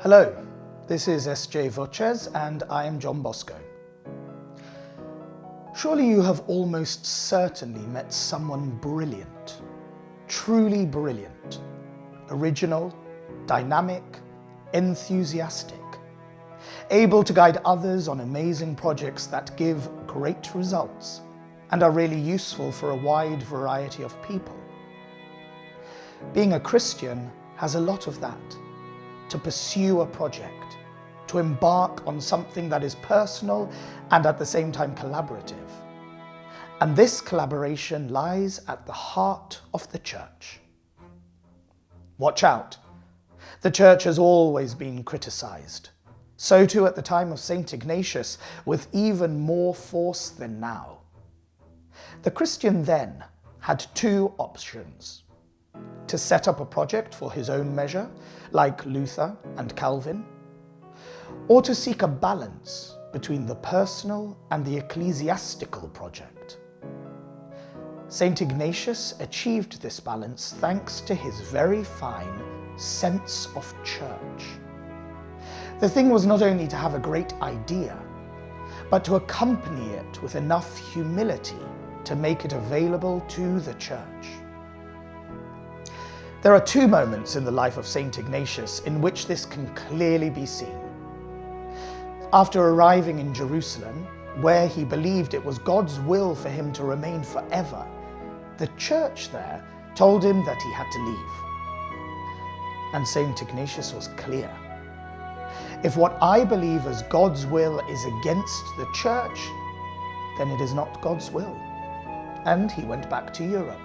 Hello, this is S.J. Voces and I am John Bosco. Surely you have almost certainly met someone brilliant, truly brilliant, original, dynamic, enthusiastic, able to guide others on amazing projects that give great results and are really useful for a wide variety of people. Being a Christian has a lot of that. To pursue a project, to embark on something that is personal and at the same time collaborative. And this collaboration lies at the heart of the church. Watch out. The church has always been criticized. So too at the time of St. Ignatius, with even more force than now. The Christian then had two options: to set up a project for his own measure, like Luther and Calvin, or to seek a balance between the personal and the ecclesiastical project. St. Ignatius achieved this balance thanks to his very fine sense of church. The thing was not only to have a great idea, but to accompany it with enough humility to make it available to the church. There are two moments in the life of St. Ignatius in which this can clearly be seen. After arriving in Jerusalem, where he believed it was God's will for him to remain forever, the church there told him that he had to leave. And St. Ignatius was clear. If what I believe as God's will is against the church, then it is not God's will. And he went back to Europe.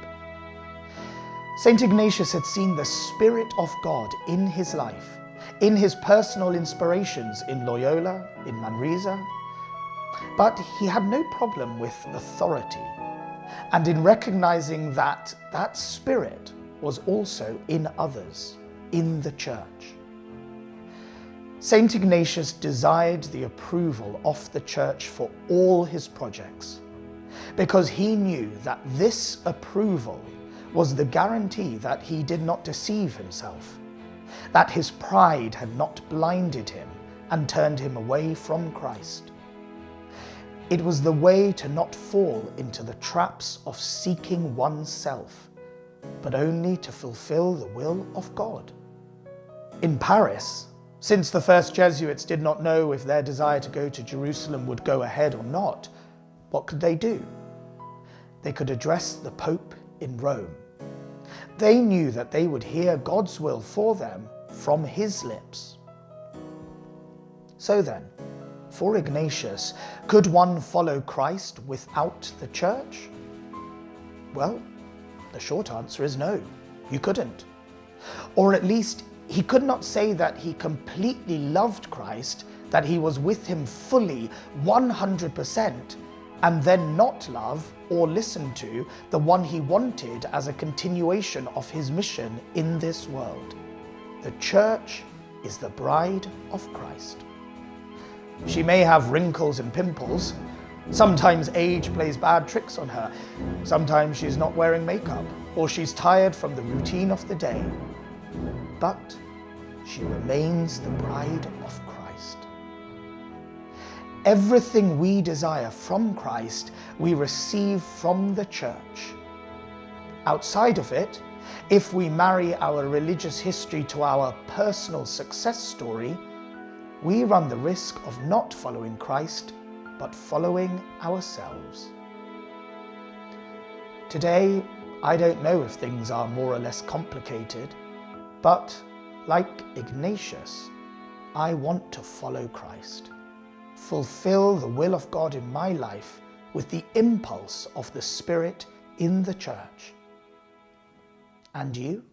St. Ignatius had seen the Spirit of God in his life, in his personal inspirations in Loyola, in Manresa, but he had no problem with authority, and in recognizing that that Spirit was also in others, in the church. St. Ignatius desired the approval of the church for all his projects, because he knew that this approval was the guarantee that he did not deceive himself, that his pride had not blinded him and turned him away from Christ. It was the way to not fall into the traps of seeking oneself, but only to fulfill the will of God. In Paris, since the first Jesuits did not know if their desire to go to Jerusalem would go ahead or not, what could they do? They could address the Pope in Rome. They knew that they would hear God's will for them from his lips. So then, for Ignatius, could one follow Christ without the church? Well, the short answer is no, you couldn't. Or at least, he could not say that he completely loved Christ, that he was with him fully, 100%, and then not love or listen to the one he wanted as a continuation of his mission in this world. The church is the bride of Christ. She may have wrinkles and pimples. Sometimes age plays bad tricks on her. Sometimes she's not wearing makeup, or she's tired from the routine of the day. But she remains the bride of Christ. Everything we desire from Christ, we receive from the church. Outside of it, if we marry our religious history to our personal success story, we run the risk of not following Christ, but following ourselves. Today, I don't know if things are more or less complicated, but like Ignatius, I want to follow Christ. Fulfill the will of God in my life with the impulse of the Spirit in the church. And you?